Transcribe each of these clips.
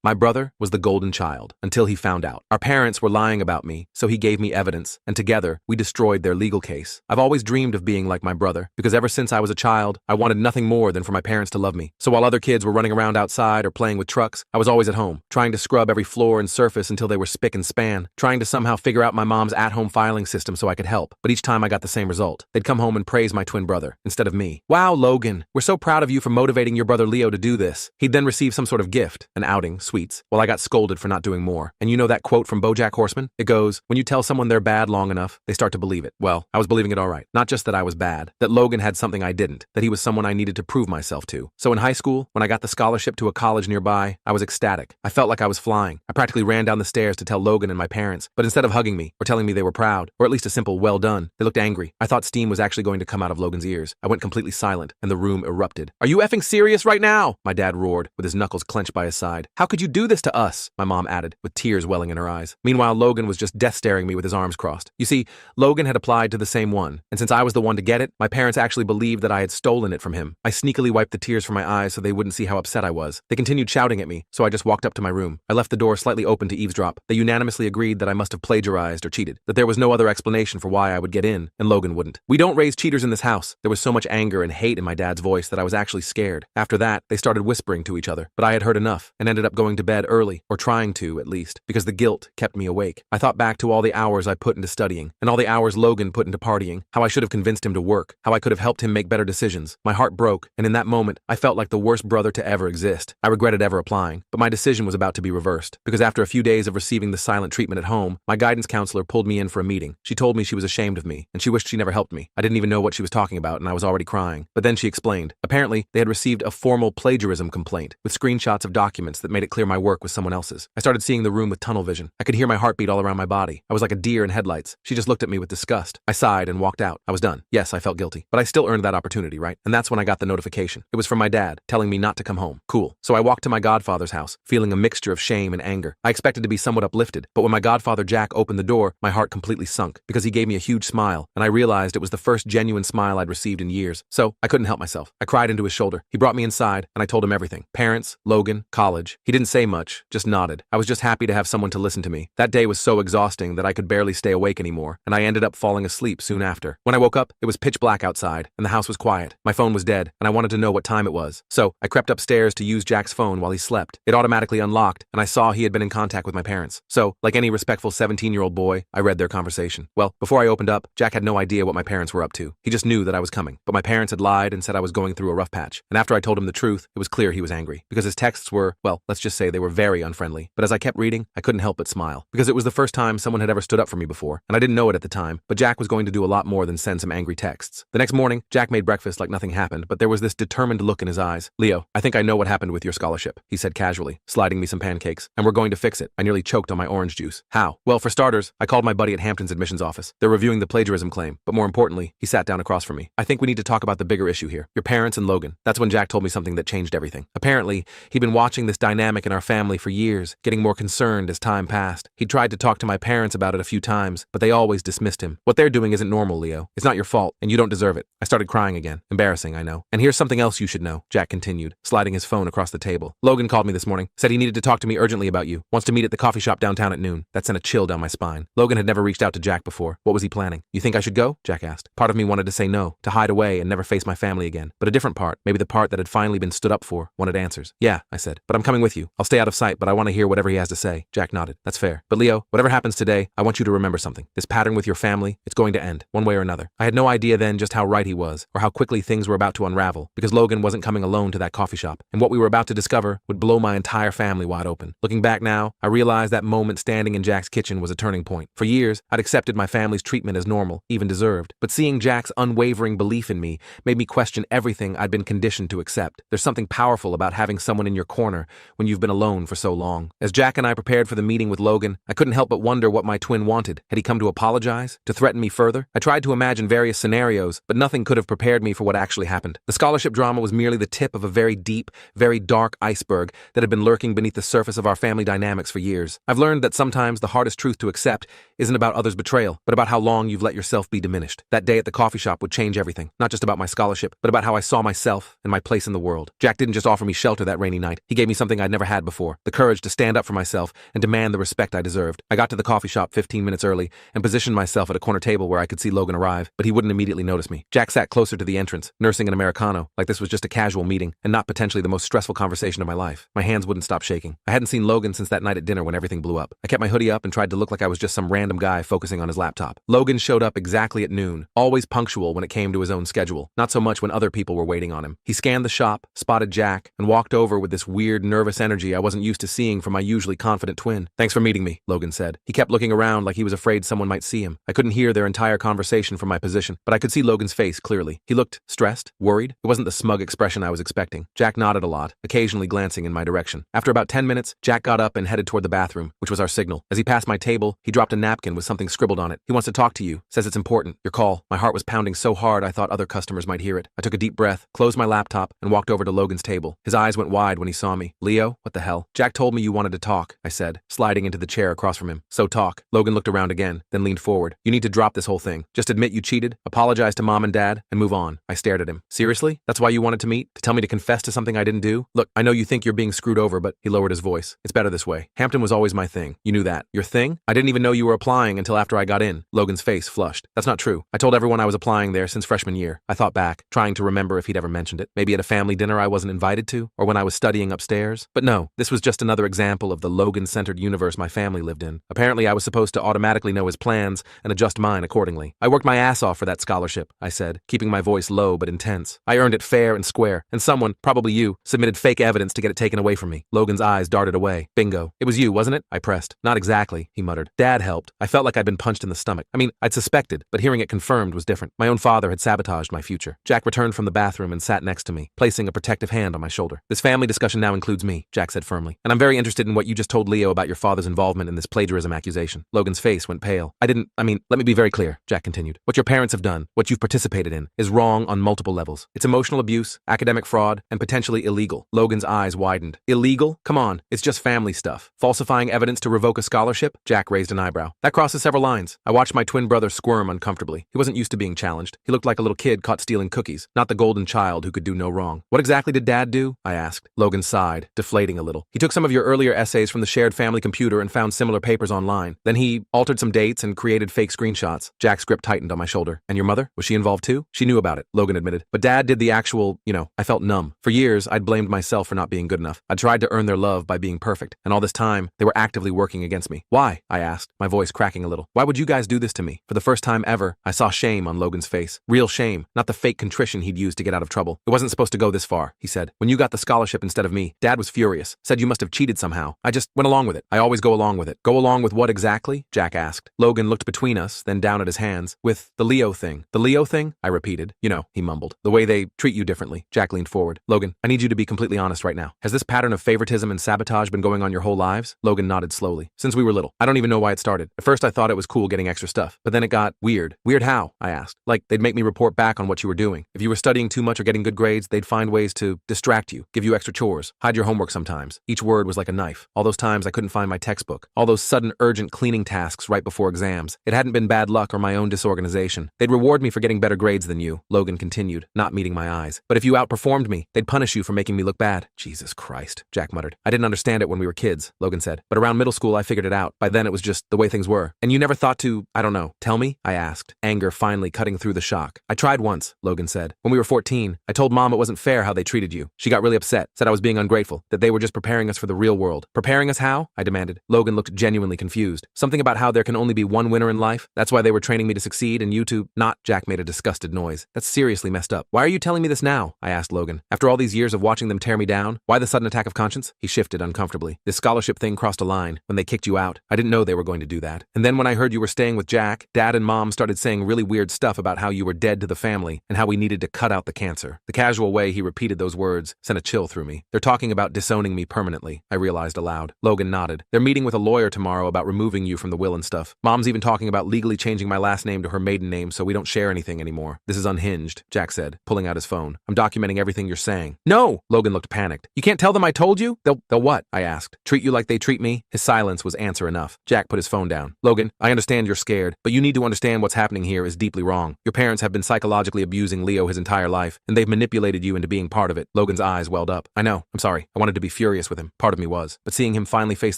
My brother was the golden child, until he found out. Our parents were lying about me, so he gave me evidence, and together, we destroyed their legal case. I've always dreamed of being like my brother, because ever since I was a child, I wanted nothing more than for my parents to love me. So while other kids were running around outside or playing with trucks, I was always at home, trying to scrub every floor and surface until they were spick and span, trying to somehow figure out my mom's at-home filing system so I could help. But each time I got the same result. They'd come home and praise my twin brother, instead of me. "Wow, Logan, we're so proud of you for motivating your brother Leo to do this." He'd then receive some sort of gift, an outing, sweets, while I got scolded for not doing more. And you know that quote from BoJack Horseman? It goes, when you tell someone they're bad long enough, they start to believe it. Well, I was believing it all right. Not just that I was bad, that Logan had something I didn't, that he was someone I needed to prove myself to. So in high school, when I got the scholarship to a college nearby, I was ecstatic. I felt like I was flying. I practically ran down the stairs to tell Logan and my parents, but instead of hugging me or telling me they were proud, or at least a simple well done, they looked angry. I thought steam was actually going to come out of Logan's ears. I went completely silent, and the room erupted. "Are you effing serious right now?" my dad roared, with his knuckles clenched by his side. "How could you do this to us?" my mom added, with tears welling in her eyes. Meanwhile, Logan was just death staring me with his arms crossed. You see, Logan had applied to the same one, and since I was the one to get it, my parents actually believed that I had stolen it from him. I sneakily wiped the tears from my eyes so they wouldn't see how upset I was. They continued shouting at me, so I just walked up to my room. I left the door slightly open to eavesdrop. They unanimously agreed that I must have plagiarized or cheated, that there was no other explanation for why I would get in, and Logan wouldn't. "We don't raise cheaters in this house." There was so much anger and hate in my dad's voice that I was actually scared. After that, they started whispering to each other, but I had heard enough and ended up going to bed early, or trying to, at least, because the guilt kept me awake. I thought back to all the hours I put into studying, and all the hours Logan put into partying, how I should have convinced him to work, how I could have helped him make better decisions. My heart broke, and in that moment, I felt like the worst brother to ever exist. I regretted ever applying, but my decision was about to be reversed, because after a few days of receiving the silent treatment at home, my guidance counselor pulled me in for a meeting. She told me she was ashamed of me, and she wished she never helped me. I didn't even know what she was talking about, and I was already crying. But then she explained. Apparently, they had received a formal plagiarism complaint, with screenshots of documents that made it clear my work was someone else's. I started seeing the room with tunnel vision. I could hear my heartbeat all around my body. I was like a deer in headlights. She just looked at me with disgust. I sighed and walked out. I was done. Yes, I felt guilty, but I still earned that opportunity, right? And that's when I got the notification. It was from my dad, telling me not to come home. Cool. So I walked to my godfather's house, feeling a mixture of shame and anger. I expected to be somewhat uplifted, but when my godfather Jack opened the door, my heart completely sunk, because he gave me a huge smile, and I realized it was the first genuine smile I'd received in years. So I couldn't help myself. I cried into his shoulder. He brought me inside, and I told him everything. Parents, Logan, college. He didn't say much, just nodded. I was just happy to have someone to listen to me. That day was so exhausting that I could barely stay awake anymore, and I ended up falling asleep soon after. When I woke up, it was pitch black outside, and the house was quiet. My phone was dead, and I wanted to know what time it was. So I crept upstairs to use Jack's phone while he slept. It automatically unlocked, and I saw he had been in contact with my parents. So, like any respectful 17-year-old boy, I read their conversation. Well, before I opened up, Jack had no idea what my parents were up to. He just knew that I was coming. But my parents had lied and said I was going through a rough patch. And after I told him the truth, it was clear he was angry, because his texts were, well, let's just say they were very unfriendly. But as I kept reading, I couldn't help but smile, because it was the first time someone had ever stood up for me before, and I didn't know it at the time, but Jack was going to do a lot more than send some angry texts. The next morning, Jack made breakfast like nothing happened, but there was this determined look in his eyes. "Leo, I think I know what happened with your scholarship," he said casually, sliding me some pancakes, "and we're going to fix it." I nearly choked on my orange juice. "How?" "Well, for starters, I called my buddy at Hampton's admissions office. They're reviewing the plagiarism claim, but more importantly, he sat down across from me. "I think we need to talk about the bigger issue here. Your parents and Logan." That's when Jack told me something that changed everything. Apparently, he'd been watching this dynamic in our family for years, getting more concerned as time passed. He tried to talk to my parents about it a few times, but they always dismissed him. "What they're doing isn't normal, Leo. It's not your fault, and you don't deserve it." I started crying again. Embarrassing, I know. "And here's something else you should know," Jack continued, sliding his phone across the table. "Logan called me this morning, said he needed to talk to me urgently about you, wants to meet at the coffee shop downtown at noon." That sent a chill down my spine. Logan had never reached out to Jack before. What was he planning? "You think I should go?" Jack asked. Part of me wanted to say no, to hide away and never face my family again. But a different part, maybe the part that had finally been stood up for, wanted answers. "Yeah," I said, "but I'm coming with you. I'll stay out of sight, but I want to hear whatever he has to say." Jack nodded. "That's fair. But Leo, whatever happens today, I want you to remember something. This pattern with your family, it's going to end, one way or another." I had no idea then just how right he was, or how quickly things were about to unravel, because Logan wasn't coming alone to that coffee shop, and what we were about to discover would blow my entire family wide open. Looking back now, I realized that moment standing in Jack's kitchen was a turning point. For years, I'd accepted my family's treatment as normal, even deserved, but seeing Jack's unwavering belief in me made me question everything I'd been conditioned to accept. There's something powerful about having someone in your corner when you've been alone for so long. As Jack and I prepared for the meeting with Logan, I couldn't help but wonder what my twin wanted. Had he come to apologize? To threaten me further? I tried to imagine various scenarios, but nothing could have prepared me for what actually happened. The scholarship drama was merely the tip of a very deep, very dark iceberg that had been lurking beneath the surface of our family dynamics for years. I've learned that sometimes the hardest truth to accept isn't about others' betrayal, but about how long you've let yourself be diminished. That day at the coffee shop would change everything, not just about my scholarship, but about how I saw myself and my place in the world. Jack didn't just offer me shelter that rainy night. He gave me something I'd never had had before, the courage to stand up for myself and demand the respect I deserved. I got to the coffee shop 15 minutes early and positioned myself at a corner table where I could see Logan arrive, but he wouldn't immediately notice me. Jack sat closer to the entrance, nursing an Americano, like this was just a casual meeting and not potentially the most stressful conversation of my life. My hands wouldn't stop shaking. I hadn't seen Logan since that night at dinner when everything blew up. I kept my hoodie up and tried to look like I was just some random guy focusing on his laptop. Logan showed up exactly at noon, always punctual when it came to his own schedule, not so much when other people were waiting on him. He scanned the shop, spotted Jack, and walked over with this weird, nervous energy I wasn't used to seeing from my usually confident twin. "Thanks for meeting me," Logan said. He kept looking around like he was afraid someone might see him. I couldn't hear their entire conversation from my position, but I could see Logan's face clearly. He looked stressed, worried. It wasn't the smug expression I was expecting. Jack nodded a lot, occasionally glancing in my direction. After about 10 minutes, Jack got up and headed toward the bathroom, which was our signal. As he passed my table, he dropped a napkin with something scribbled on it. "He wants to talk to you. Says it's important. Your call." My heart was pounding so hard I thought other customers might hear it. I took a deep breath, closed my laptop, and walked over to Logan's table. His eyes went wide when he saw me. "Leo, what the hell?" "Jack told me you wanted to talk," I said, sliding into the chair across from him. "So talk." Logan looked around again, then leaned forward. "You need to drop this whole thing. Just admit you cheated, apologize to mom and dad, and move on." I stared at him. "Seriously? That's why you wanted to meet? To tell me to confess to something I didn't do? Look, I know you think you're being screwed over, but..." He lowered his voice. "It's better this way. Hampton was always my thing. You knew that." "Your thing? I didn't even know you were applying until after I got in." Logan's face flushed. "That's not true. I told everyone I was applying there since freshman year." I thought back, trying to remember if he'd ever mentioned it. Maybe at a family dinner I wasn't invited to, or when I was studying upstairs. But no, this was just another example of the Logan-centered universe my family lived in. Apparently I was supposed to automatically know his plans and adjust mine accordingly. "I worked my ass off for that scholarship," I said, keeping my voice low but intense. "I earned it fair and square, and someone, probably you, submitted fake evidence to get it taken away from me." Logan's eyes darted away. "Bingo. It was you, wasn't it?" I pressed. "Not exactly," he muttered. "Dad helped. I felt like I'd been punched in the stomach. I mean, I'd suspected, but hearing it confirmed was different. My own father had sabotaged my future." Jack returned from the bathroom and sat next to me, placing a protective hand on my shoulder. "This family discussion now includes me," Jack said firmly, "and I'm very interested in what you just told Leo about your father's involvement in this plagiarism accusation." Logan's face went pale. Let me be very clear," Jack continued. "What your parents have done, what you've participated in, is wrong on multiple levels. It's emotional abuse, academic fraud, and potentially illegal." Logan's eyes widened. "Illegal? Come on, it's just family stuff. Falsifying evidence to revoke a scholarship?" Jack raised an eyebrow. "That crosses several lines." I watched my twin brother squirm uncomfortably. He wasn't used to being challenged. He looked like a little kid caught stealing cookies, not the golden child who could do no wrong. "What exactly did Dad do?" I asked. Logan sighed, deflating a little. "He took some of your earlier essays from the shared family computer and found similar papers online. Then he altered some dates and created fake screenshots." Jack's grip tightened on my shoulder. "And your mother? Was she involved too?" "She knew about it," Logan admitted. "But Dad did the actual, I felt numb. For years, I'd blamed myself for not being good enough. I'd tried to earn their love by being perfect, and all this time, they were actively working against me." "Why?" I asked, my voice cracking a little. "Why would you guys do this to me?" For the first time ever, I saw shame on Logan's face. Real shame, not the fake contrition he'd used to get out of trouble. "It wasn't supposed to go this far," he said. "When you got the scholarship instead of me, Dad was furious. Said you must have cheated somehow. I just went along with it. I always go along with it." "Go along with what exactly?" Jack asked. Logan looked between us, then down at his hands. "With the Leo thing." "The Leo thing?" I repeated. He mumbled. "The way they treat you differently." Jack leaned forward. "Logan, I need you to be completely honest right now. Has this pattern of favoritism and sabotage been going on your whole lives?" Logan nodded slowly. "Since we were little. I don't even know why it started. At first I thought it was cool getting extra stuff, but then it got weird." "Weird how?" I asked. "Like, they'd make me report back on what you were doing. If you were studying too much or getting good grades, they'd find ways to distract you, give you extra chores, hide your homework sometimes." Each word was like a knife. All those times I couldn't find my textbook. All those sudden urgent cleaning tasks right before exams. It hadn't been bad luck or my own disorganization. "They'd reward me for getting better grades than you," Logan continued, not meeting my eyes. "But if you outperformed me, they'd punish you for making me look bad." "Jesus Christ," Jack muttered. "I didn't understand it when we were kids," Logan said. "But around middle school I figured it out. By then it was just the way things were." "And you never thought to, I don't know, tell me?" I asked, anger finally cutting through the shock. "I tried once," Logan said. "When we were 14, I told Mom it wasn't fair how they treated you. She got really upset, said I was being ungrateful, that they were just preparing us for the real world." "Preparing us how?" I demanded. Logan looked genuinely confused. "Something about how there can only be one winner in life. That's why they were training me to succeed and you to not." Jack made a disgusted noise. "That's seriously messed up. Why are you telling me this now?" I asked Logan. "After all these years of watching them tear me down, why the sudden attack of conscience?" He shifted uncomfortably. "This scholarship thing crossed a line when they kicked you out. I didn't know they were going to do that. And then when I heard you were staying with Jack, Dad and Mom started saying really weird stuff about how you were dead to the family and how we needed to cut out the cancer." The casual way he repeated those words sent a chill through me. "They're talking about disowning me permanently," I realized aloud. Logan nodded. "They're meeting with a lawyer tomorrow about removing you from the will and stuff. Mom's even talking about legally changing my last name to her maiden name so we don't share anything anymore." "This is unhinged," Jack said, pulling out his phone. "I'm documenting everything you're saying." "No!" Logan looked panicked. "You can't tell them I told you?" They'll what?" I asked. "Treat you like they treat me?" His silence was answer enough. Jack put his phone down. "Logan, I understand you're scared, but you need to understand what's happening here is deeply wrong. Your parents have been psychologically abusing Leo his entire life, and they've manipulated you into being part of it." Logan's eyes welled up. "I know. I'm sorry. I wanted to be furious with him. Part of me was. But seeing him finally face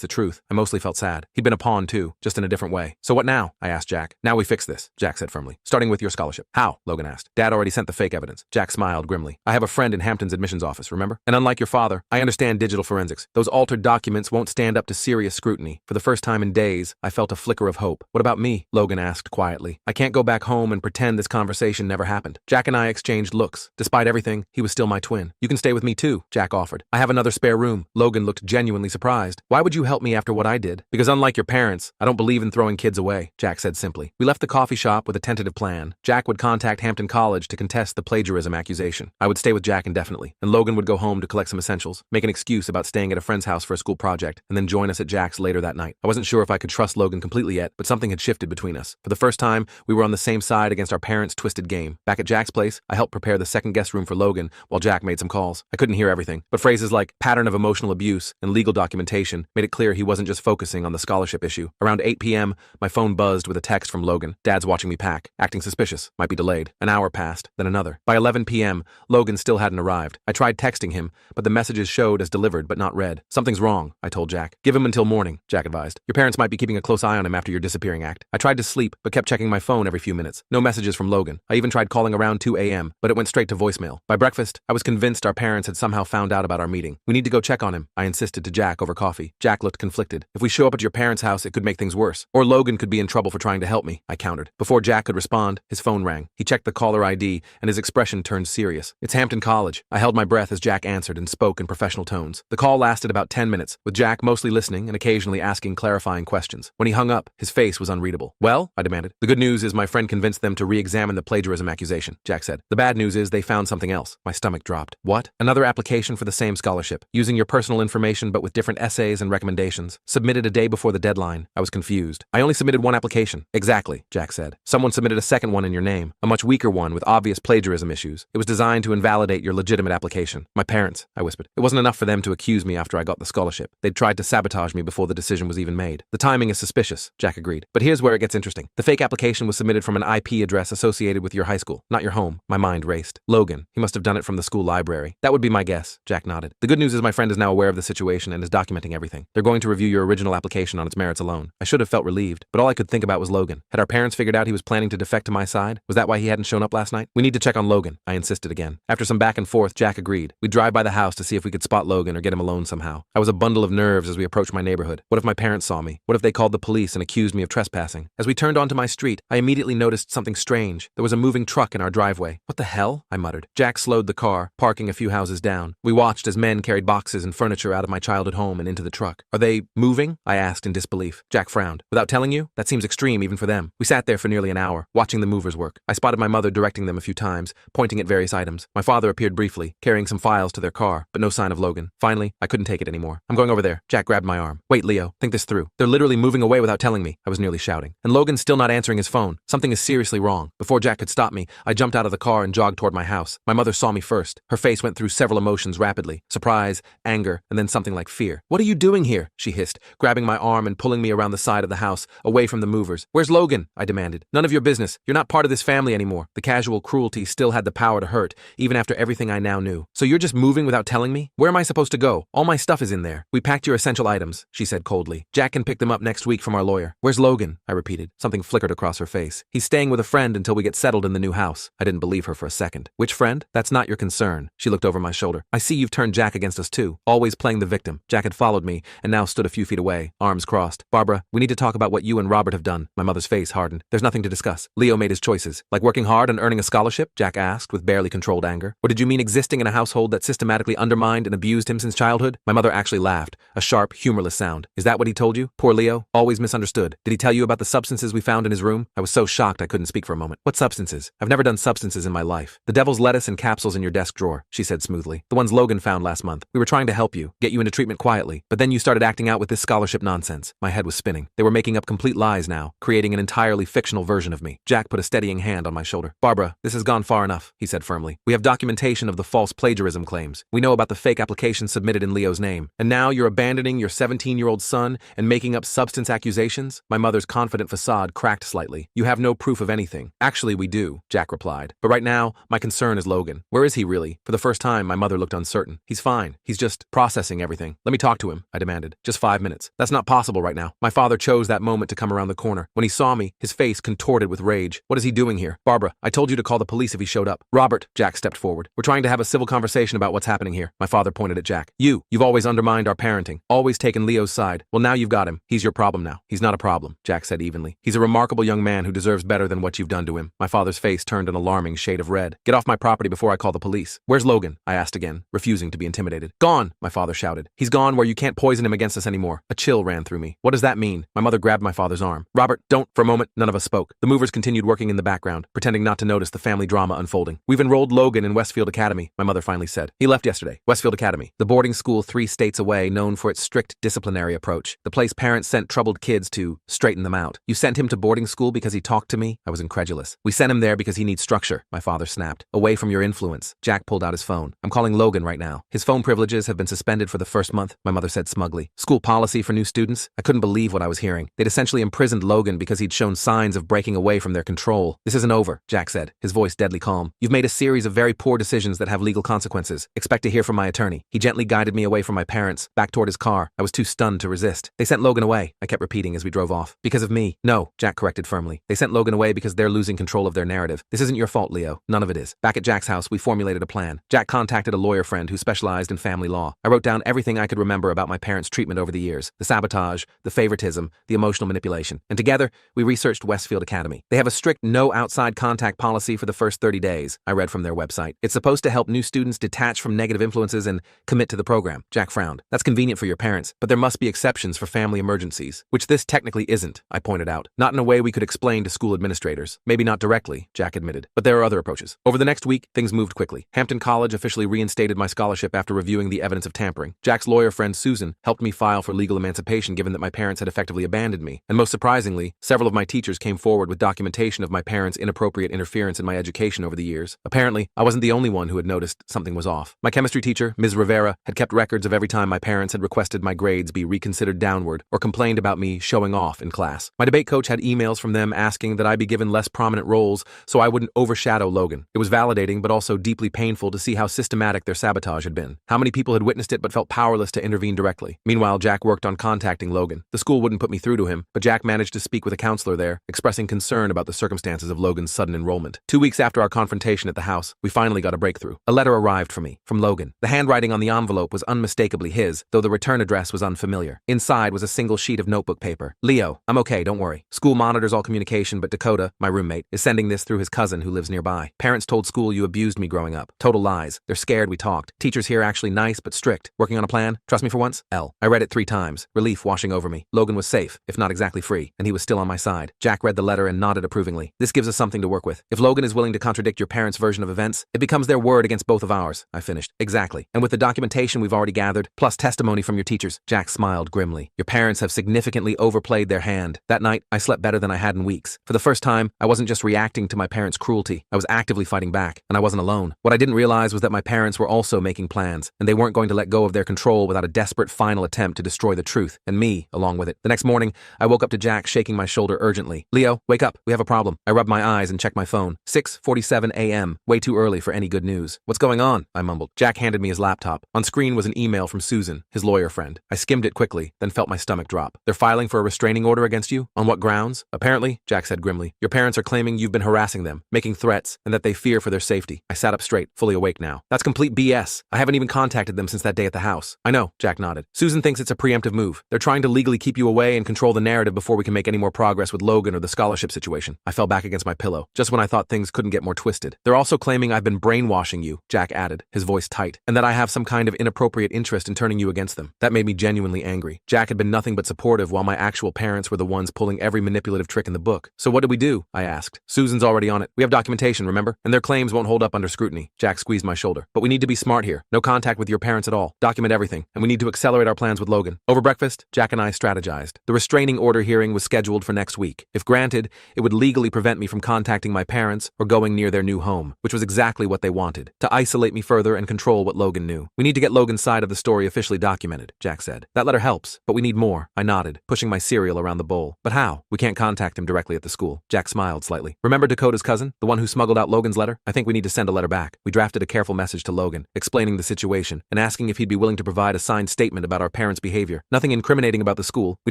the truth, I mostly felt sad. He'd been a pawn too, just in a different way. So what now? I asked Jack. Now we fix this, Jack said firmly. Starting with your scholarship. How? Logan asked. Dad already sent the fake evidence. Jack smiled grimly. I have a friend in Hampton's admissions office, remember? And unlike your father, I understand digital forensics. Those altered documents won't stand up to serious scrutiny. For the first time in days, I felt a flicker of hope. What about me? Logan asked quietly. I can't go back home and pretend this conversation never happened. Jack and I exchanged looks. Despite everything, he was still my twin. You can stay with me too, Jack offered. I have another spare room. Logan looked genuinely surprised. Why would you help me after what I did? Because unlike your parents, I don't believe in throwing kids away, Jack said simply. We left the coffee shop with a tentative plan. Jack would contact Hampton College to contest the plagiarism accusation. I would stay with Jack indefinitely, and Logan would go home to collect some essentials, make an excuse about staying at a friend's house for a school project, and then join us at Jack's later that night. I wasn't sure if I could trust Logan completely yet, but something had shifted between us. For the first time, we were on the same side against our parents' twisted game. Back at Jack's place, I helped prepare the second guest room for Logan while Jack made some calls. I couldn't hear everything, but phrases like pattern of emotional abuse and legal documentation made it clear he wasn't just focusing on the scholarship issue. Around 8 p.m., my phone buzzed with a text from Logan. Dad's watching me pack, acting suspicious, might be delayed. An hour passed, then another. By 11 p.m., Logan still hadn't arrived. I tried texting him, but the messages showed as delivered but not read. Something's wrong, I told Jack. Give him until morning, Jack advised. Your parents might be keeping a close eye on him after your disappearing act. I tried to sleep, but kept checking my phone every few minutes. No messages from Logan. I even tried calling around 2 a.m., but it went straight to voicemail. By breakfast, I was convinced our parents had somehow found out about our meeting. We need to go check on him, I insisted to Jack over coffee. Jack looked conflicted. If we show up at your parents' house, it could make things worse. Or Logan could be in trouble for trying to help me, I countered. Before Jack could respond, his phone rang. He checked the caller ID, and his expression turned serious. It's Hampton College. I held my breath as Jack answered and spoke in professional tones. The call lasted about 10 minutes, with Jack mostly listening and occasionally asking clarifying questions. When he hung up, his face was unreadable. Well, I demanded. The good news is my friend convinced them to re-examine the plagiarism accusation, Jack said. The bad news is they found something else. My stomach dropped. What? Another application for the same scholarship, using your personal information but with different essays and recommendations. Submitted a day before the deadline. I was confused. I only submitted one application. Exactly, Jack said. Someone submitted a second one in your name, a much weaker one with obvious plagiarism issues. It was designed to invalidate your legitimate application. My parents, I whispered. It wasn't enough for them to accuse me after I got the scholarship. They'd tried to sabotage me before the decision was even made. The timing is suspicious, Jack agreed. But here's where it gets interesting. The fake application was submitted from an IP address associated with your high school, not your home. My mind raced. Logan, he must have done it from the school library. That would be my guess, Jack nodded. The good news is my friend is now aware of the situation and is documenting everything. They're going to review your original application on its merits alone. I should have felt relieved, but all I could think about was Logan. Had our parents figured out he was planning to defect to my side? Was that why he hadn't shown up last night? We need to check on Logan, I insisted again. After some back and forth, Jack agreed. We'd drive by the house to see if we could spot Logan or get him alone somehow. I was a bundle of nerves as we approached my neighborhood. What if my parents saw me? What if they called the police and accused me of trespassing? As we turned onto my street, I immediately noticed something strange. There was a moving truck in our driveway. What the hell? I muttered. Jack slowed the car, parking a few houses down. We watched as men carried boxes and furniture out of my childhood home and into the truck. Are they moving? I asked in disbelief. Jack frowned. Without telling you? That seems extreme even for them. We sat there for nearly an hour, watching the movers work. I spotted my mother directing them a few times, pointing at various items. My father appeared briefly, carrying some files to their car, but no sign of Logan. Finally, I couldn't take it anymore. I'm going over there. Jack grabbed my arm. Wait, Leo, think this through. They're literally moving away without telling me. I was nearly shouting. And Logan's still not answering his phone. Something is seriously wrong. Before Jack could stop me, I jumped out of the car and jogged toward my house. My mother saw me first. Her face went through several emotions rapidly. Surprise, anger, and then something like fear. What are you doing here? She hissed, grabbing my arm and pulling me around the side of the house, away from the movers. Where's Logan? I demanded. None of your business. You're not part of this family anymore. The casual cruelty still had the power to hurt, even after everything I now knew. So you're just moving without telling me? Where am I supposed to go? All my stuff is in there. We packed your essential items, she said coldly. Jack can pick them up next week from our lawyer. Where's Logan? I repeated. Something flickered across her face. He's staying with a friend until we get settled in the new house. I didn't believe her for a second. Which friend? That's not your concern. She looked over my shoulder. I see you've turned Jack against us too, always playing the victim. Jack had followed me and now stood a few feet away, arms crossed. Barbara, we need to talk about what you and Robert have done. My mother's face hardened. There's nothing to discuss. Leo made his choices. Like working hard and earning a scholarship? Jack asked with barely controlled anger. Or did you mean existing in a household that systematically undermined and abused him since childhood? My mother actually laughed, a sharp, humorless sound. Is that what he told you? Poor Leo, always misunderstood. Did he tell you about the substances we found in his room? I was so shocked I couldn't speak for a moment. What substances? I've never done substances in my life. The devil's lettuce and capsules in your desk drawer, she said smoothly. The ones Logan found last month. We were trying to help you, get you into treatment quietly, but then you started acting out with this scholarship nonsense. My head was spinning. They were making up complete lies now, creating an entirely fictional version of me. Jack put a steadying hand on my shoulder. Barbara, this has gone far enough, he said firmly. We have documentation of the false plagiarism claims. We know about the fake application submitted in Leo's name. And now you're abandoning your 17-year-old son and making up substance accusations? My mother's confident facade cracked slightly. You have no proof of anything. Actually, we do, Jack replied. But right now, my concern is Logan. Where is he really? For the first time, my mother looked uncertain. He's fine. He's just just processing everything. Let me talk to him, I demanded. Just 5 minutes. That's not possible right now. My father chose that moment to come around the corner. When he saw me, his face contorted with rage. What is he doing here? Barbara, I told you to call the police if he showed up. Robert, Jack stepped forward. We're trying to have a civil conversation about what's happening here. My father pointed at Jack. You've always undermined our parenting, always taken Leo's side. Well, now you've got him. He's your problem now. He's not a problem, Jack said evenly. He's a remarkable young man who deserves better than what you've done to him. My father's face turned an alarming shade of red. Get off my property before I call the police. Where's Logan? I asked again, refusing to be intimidated. Gone, my father shouted. He's gone where you can't poison him against us anymore. A chill ran through me. What does that mean? My mother grabbed my father's arm. Robert, don't. For a moment, none of us spoke. The movers continued working in the background, pretending not to notice the family drama unfolding. We've enrolled Logan in Westfield Academy, my mother finally said. He left yesterday. Westfield Academy, the boarding school 3 states away known for its strict disciplinary approach. The place parents sent troubled kids to straighten them out. You sent him to boarding school because he talked to me? I was incredulous. We sent him there because he needs structure, my father snapped. Away from your influence. Jack pulled out his phone. I'm calling Logan right now. His phone privileges have been suspended for the first month, my mother said smugly. School policy for new students? I couldn't believe what I was hearing. They'd essentially imprisoned Logan because he'd shown signs of breaking away from their control. This isn't over, Jack said, his voice deadly calm. You've made a series of very poor decisions that have legal consequences. Expect to hear from my attorney. He gently guided me away from my parents, back toward his car. I was too stunned to resist. They sent Logan away, I kept repeating as we drove off. Because of me. No, Jack corrected firmly. They sent Logan away because they're losing control of their narrative. This isn't your fault, Leo. None of it is. Back at Jack's house, we formulated a plan. Jack contacted a lawyer friend who specialized in family law. I wrote down everything I could remember about my parents' treatment over the years. The sabotage, the favoritism, the emotional manipulation. And together, we researched Westfield Academy. They have a strict no outside contact policy for the first 30 days, I read from their website. It's supposed to help new students detach from negative influences and commit to the program. Jack frowned. That's convenient for your parents, but there must be exceptions for family emergencies, which this technically isn't, I pointed out. Not in a way we could explain to school administrators. Maybe not directly, Jack admitted, but there are other approaches. Over the next week, things moved quickly. Hampton College officially reinstated my scholarship after reviewing the evidence of tampering. Jack's lawyer friend Susan helped me file for legal emancipation given that my parents had effectively abandoned me. And most surprisingly, several of my teachers came forward with documentation of my parents' inappropriate interference in my education over the years. Apparently, I wasn't the only one who had noticed something was off. My chemistry teacher, Ms. Rivera, had kept records of every time my parents had requested my grades be reconsidered downward or complained about me showing off in class. My debate coach had emails from them asking that I be given less prominent roles so I wouldn't overshadow Logan. It was validating but also deeply painful to see how systematic their sabotage had been. How many people had witnessed it but felt powerless to intervene directly. Meanwhile, Jack worked on contacting Logan. The school wouldn't put me through to him, but Jack managed to speak with a counselor there, expressing concern about the circumstances of Logan's sudden enrollment. 2 weeks after our confrontation at the house, we finally got a breakthrough. A letter arrived for me, from Logan. The handwriting on the envelope was unmistakably his, though the return address was unfamiliar. Inside was a single sheet of notebook paper. Leo, I'm okay, don't worry. School monitors all communication, but Dakota, my roommate, is sending this through his cousin who lives nearby. Parents told school you abused me growing up. Total lies. They're scared we talked. Teachers here actually nice but strict. Working on a plan? Trust me for once? L. I read it 3 times, relief washing over me. Logan was safe, if not exactly free, and he was still on my side. Jack read the letter and nodded approvingly. This gives us something to work with. If Logan is willing to contradict your parents' version of events, it becomes their word against both of ours, I finished. Exactly. And with the documentation we've already gathered, plus testimony from your teachers, Jack smiled grimly. Your parents have significantly overplayed their hand. That night, I slept better than I had in weeks. For the first time, I wasn't just reacting to my parents' cruelty. I was actively fighting back, and I wasn't alone. What I didn't realize was that my parents were also making plans, and they weren't going to let go of their control without a desperate final attempt to destroy the truth, and me along with it. The next morning, I woke up to Jack shaking my shoulder urgently. Leo, wake up. We have a problem. I rubbed my eyes and checked my phone. 6:47 a.m. Way too early for any good news. What's going on? I mumbled. Jack handed me his laptop. On screen was an email from Susan, his lawyer friend. I skimmed it quickly, then felt my stomach drop. They're filing for a restraining order against you? On what grounds? Apparently, Jack said grimly, your parents are claiming you've been harassing them, making threats, and that they fear for their safety. I sat up straight, fully awake now. That's complete BS. I haven't even contacted them since that day at the house. I know, Jack nodded. Susan thinks it's a preemptive move. They're trying to legally keep you away and control the narrative before we can make any more progress with Logan or the scholarship situation. I fell back against my pillow, just when I thought things couldn't get more twisted. They're also claiming I've been brainwashing you, Jack added, his voice tight, and that I have some kind of inappropriate interest in turning you against them. That made me genuinely angry. Jack had been nothing but supportive while my actual parents were the ones pulling every manipulative trick in the book. So what do we do? I asked. Susan's already on it. We have documentation, remember? And their claims won't hold up under scrutiny. Jack squeezed my shoulder. But we need to be smart here. No contact with your parents at all. Document everything. And we need to accelerate our plans with Logan. Over breakfast, Jack and I strategized. The restraining order hearing was scheduled for next week. If granted, it would legally prevent me from contacting my parents or going near their new home, which was exactly what they wanted, to isolate me further and control what Logan knew. We need to get Logan's side of the story officially documented, Jack said. That letter helps, but we need more. I nodded, pushing my cereal around the bowl. But how? We can't contact him directly at the school. Jack smiled slightly. Remember Dakota's cousin? The one who smuggled out Logan's letter? I think we need to send a letter back. We drafted a careful message to Logan, explaining the situation and and asking if he'd be willing to provide a signed statement about our parents' behavior. Nothing incriminating about the school. We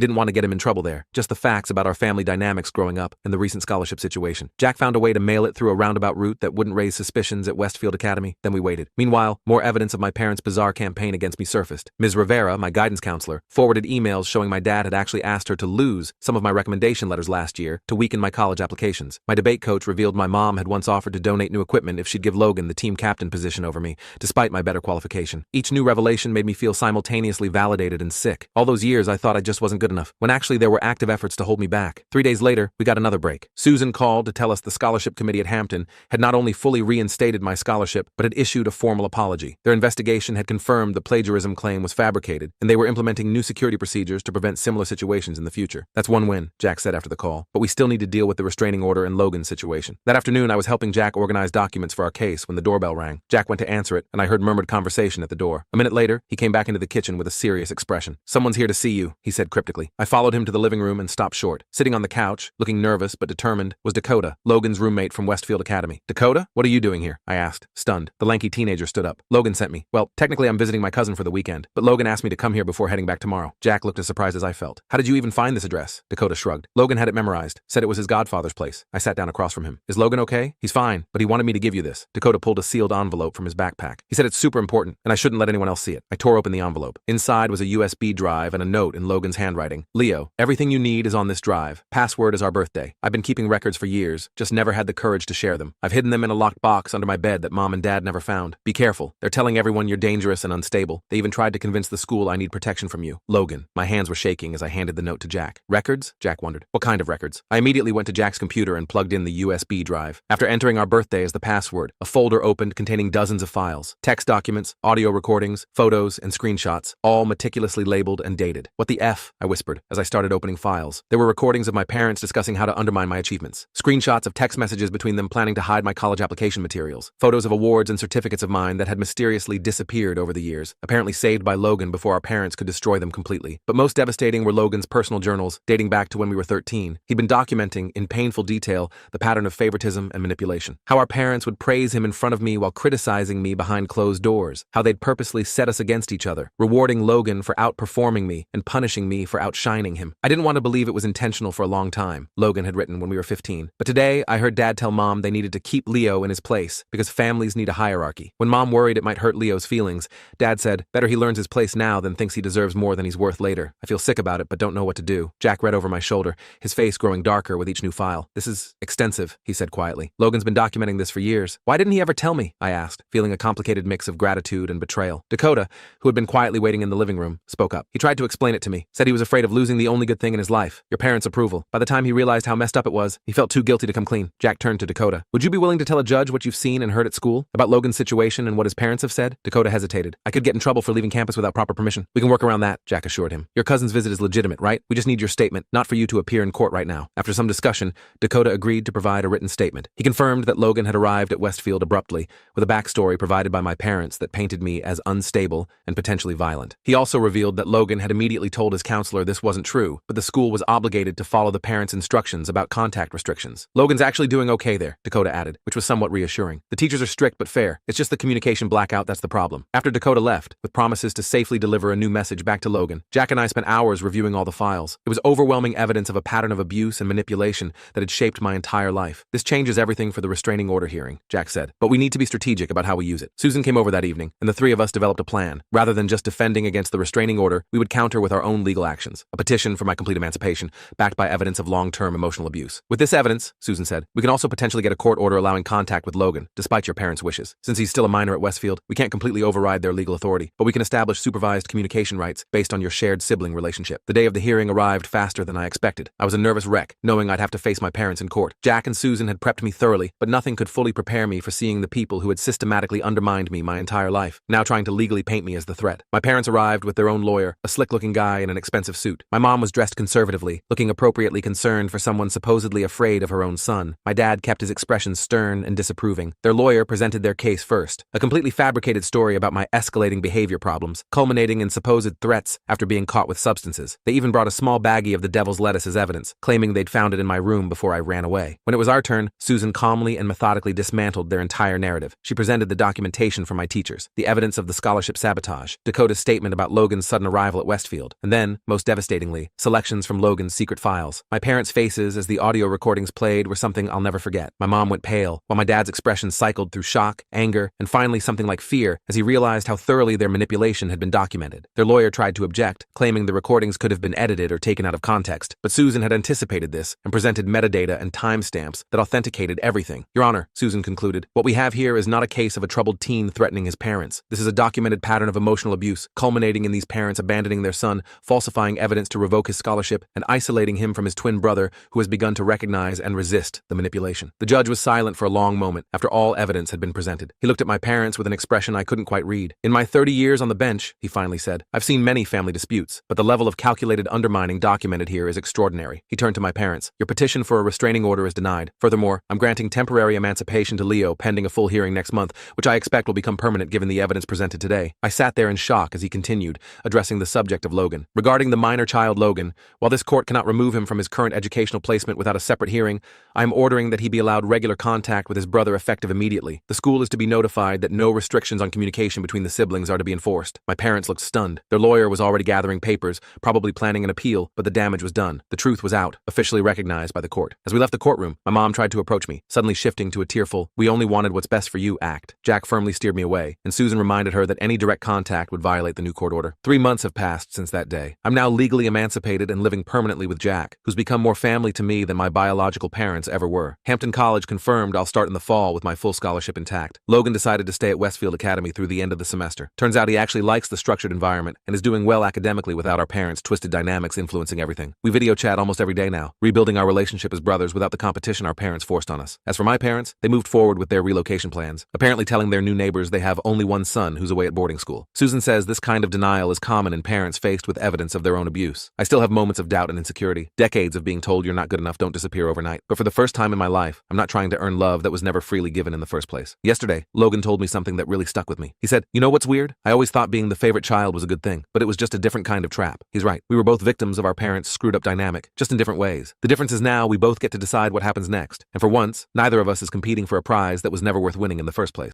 didn't want to get him in trouble there. Just the facts about our family dynamics growing up and the recent scholarship situation. Jack found a way to mail it through a roundabout route that wouldn't raise suspicions at Westfield Academy. Then we waited. Meanwhile, more evidence of my parents' bizarre campaign against me surfaced. Ms. Rivera, my guidance counselor, forwarded emails showing my dad had actually asked her to lose some of my recommendation letters last year to weaken my college applications. My debate coach revealed my mom had once offered to donate new equipment if she'd give Logan the team captain position over me, despite my better qualification. Each new revelation made me feel simultaneously validated and sick. All those years I thought I just wasn't good enough, when actually there were active efforts to hold me back. 3 days later, we got another break. Susan called to tell us the scholarship committee at Hampton had not only fully reinstated my scholarship, but had issued a formal apology. Their investigation had confirmed the plagiarism claim was fabricated, and they were implementing new security procedures to prevent similar situations in the future. That's one win, Jack said after the call, but we still need to deal with the restraining order and Logan's situation. That afternoon, I was helping Jack organize documents for our case when the doorbell rang. Jack went to answer it, and I heard murmured conversation at the door. A minute later, he came back into the kitchen with a serious expression. "Someone's here to see you," he said cryptically. I followed him to the living room and stopped short. Sitting on the couch, looking nervous but determined, was Dakota, Logan's roommate from Westfield Academy. "Dakota, what are you doing here?" I asked, stunned. The lanky teenager stood up. "Logan sent me. Well, technically I'm visiting my cousin for the weekend, but Logan asked me to come here before heading back tomorrow." Jack looked as surprised as I felt. "How did you even find this address?" Dakota shrugged. "Logan had it memorized. Said it was his godfather's place." I sat down across from him. "Is Logan okay?" "He's fine, but he wanted me to give you this." Dakota pulled a sealed envelope from his backpack. "He said it's super important, and I shouldn't let anyone else see it." I tore open the envelope. Inside was a USB drive and a note in Logan's handwriting. "Leo, everything you need is on this drive. Password is our birthday. I've been keeping records for years, just never had the courage to share them. I've hidden them in a locked box under my bed that Mom and Dad never found. Be careful. They're telling everyone you're dangerous and unstable. They even tried to convince the school I need protection from you. Logan." My hands were shaking as I handed the note to Jack. "Records?" Jack wondered. "What kind of records?" I immediately went to Jack's computer and plugged in the USB drive. After entering our birthday as the password, a folder opened containing dozens of files. Text documents, audio recordings, photos, and screenshots, all meticulously labeled and dated. "What the F?" I whispered as I started opening files. There were recordings of my parents discussing how to undermine my achievements. Screenshots of text messages between them planning to hide my college application materials. Photos of awards and certificates of mine that had mysteriously disappeared over the years, apparently saved by Logan before our parents could destroy them completely. But most devastating were Logan's personal journals, dating back to when we were 13. He'd been documenting, in painful detail, the pattern of favoritism and manipulation. How our parents would praise him in front of me while criticizing me behind closed doors. How they'd purposely set us against each other, rewarding Logan for outperforming me and punishing me for outshining him. I didn't want to believe it was intentional for a long time, Logan had written when we were 15. But today, I heard Dad tell Mom they needed to keep Leo in his place because families need a hierarchy. When Mom worried it might hurt Leo's feelings, Dad said, "Better he learns his place now than thinks he deserves more than he's worth later. I feel sick about it, but don't know what to do." Jack read over my shoulder, his face growing darker with each new file. "This is extensive," he said quietly. "Logan's been documenting this for years. Why didn't he ever tell me?" I asked, feeling a complicated mix of gratitude and betrayal. Dakota, who had been quietly waiting in the living room, spoke up. "He tried to explain it to me, said he was afraid of losing the only good thing in his life, your parents' approval. By the time he realized how messed up it was, he felt too guilty to come clean." Jack turned to Dakota. "Would you be willing to tell a judge what you've seen and heard at school about Logan's situation and what his parents have said?" Dakota hesitated. "I could get in trouble for leaving campus without proper permission." "We can work around that," Jack assured him. "Your cousin's visit is legitimate, right? We just need your statement, not for you to appear in court right now." After some discussion, Dakota agreed to provide a written statement. He confirmed that Logan had arrived at Westfield abruptly, with a backstory provided by my parents that painted me as unstable and potentially violent. He also revealed that Logan had immediately told his counselor this wasn't true, but the school was obligated to follow the parents' instructions about contact restrictions. "Logan's actually doing okay there," Dakota added, which was somewhat reassuring. "The teachers are strict but fair. It's just the communication blackout that's the problem." After Dakota left, with promises to safely deliver a new message back to Logan, Jack and I spent hours reviewing all the files. It was overwhelming evidence of a pattern of abuse and manipulation that had shaped my entire life. "This changes everything for the restraining order hearing," Jack said, "but we need to be strategic about how we use it." Susan came over that evening, and the three of us developed a plan. Rather than just defending against the restraining order, we would counter with our own legal actions. A petition for my complete emancipation, backed by evidence of long-term emotional abuse. "With this evidence," Susan said, "we can also potentially get a court order allowing contact with Logan, despite your parents' wishes. Since he's still a minor at Westfield, we can't completely override their legal authority, but we can establish supervised communication rights based on your shared sibling relationship." The day of the hearing arrived faster than I expected. I was a nervous wreck, knowing I'd have to face my parents in court. Jack and Susan had prepped me thoroughly, but nothing could fully prepare me for seeing the people who had systematically undermined me my entire life, now trying to legally paint me as the threat. My parents arrived with their own lawyer, a slick-looking guy in an expensive suit. My mom was dressed conservatively, looking appropriately concerned for someone supposedly afraid of her own son. My dad kept his expression stern and disapproving. Their lawyer presented their case first, a completely fabricated story about my escalating behavior problems, culminating in supposed threats after being caught with substances. They even brought a small baggie of the devil's lettuce as evidence, claiming they'd found it in my room before I ran away. When it was our turn, Susan calmly and methodically dismantled their entire narrative. She presented the documentation from my teachers, the evidence of of the scholarship sabotage, Dakota's statement about Logan's sudden arrival at Westfield, and then, most devastatingly, selections from Logan's secret files. My parents' faces as the audio recordings played were something I'll never forget. My mom went pale, while my dad's expression cycled through shock, anger, and finally something like fear as he realized how thoroughly their manipulation had been documented. Their lawyer tried to object, claiming the recordings could have been edited or taken out of context, but Susan had anticipated this and presented metadata and timestamps that authenticated everything. Your Honor, Susan concluded, what we have here is not a case of a troubled teen threatening his parents. This is a documented pattern of emotional abuse, culminating in these parents abandoning their son, falsifying evidence to revoke his scholarship, and isolating him from his twin brother, who has begun to recognize and resist the manipulation. The judge was silent for a long moment after all evidence had been presented. He looked at my parents with an expression I couldn't quite read. In my 30 years on the bench, he finally said, I've seen many family disputes, but the level of calculated undermining documented here is extraordinary. He turned to my parents. Your petition for a restraining order is denied. Furthermore, I'm granting temporary emancipation to Leo pending a full hearing next month, which I expect will become permanent given the evidence presented today. I sat there in shock as he continued, addressing the subject of Logan. Regarding the minor child Logan, while this court cannot remove him from his current educational placement without a separate hearing, I am ordering that he be allowed regular contact with his brother effective immediately. The school is to be notified that no restrictions on communication between the siblings are to be enforced. My parents looked stunned. Their lawyer was already gathering papers, probably planning an appeal, but the damage was done. The truth was out, officially recognized by the court. As we left the courtroom, my mom tried to approach me, suddenly shifting to a tearful, we only wanted what's best for you act. Jack firmly steered me away, and Susan reminded her that any direct contact would violate the new court order. 3 months have passed since that day. I'm now legally emancipated and living permanently with Jack, who's become more family to me than my biological parents ever were. Hampton College confirmed I'll start in the fall with my full scholarship intact. Logan decided to stay at Westfield Academy through the end of the semester. Turns out he actually likes the structured environment and is doing well academically without our parents' twisted dynamics influencing everything. We video chat almost every day now, rebuilding our relationship as brothers without the competition our parents forced on us. As for my parents, they moved forward with their relocation plans, apparently telling their new neighbors they have only one son who's away at boarding school. Susan says this kind of denial is common in parents faced with evidence of their own abuse. I still have moments of doubt and insecurity. Decades of being told you're not good enough don't disappear overnight. But for the first time in my life, I'm not trying to earn love that was never freely given in the first place. Yesterday, Logan told me something that really stuck with me. He said, you know what's weird? I always thought being the favorite child was a good thing, but it was just a different kind of trap. He's right. We were both victims of our parents' screwed up dynamic, just in different ways. The difference is now we both get to decide what happens next. And for once, neither of us is competing for a prize that was never worth winning in the first place.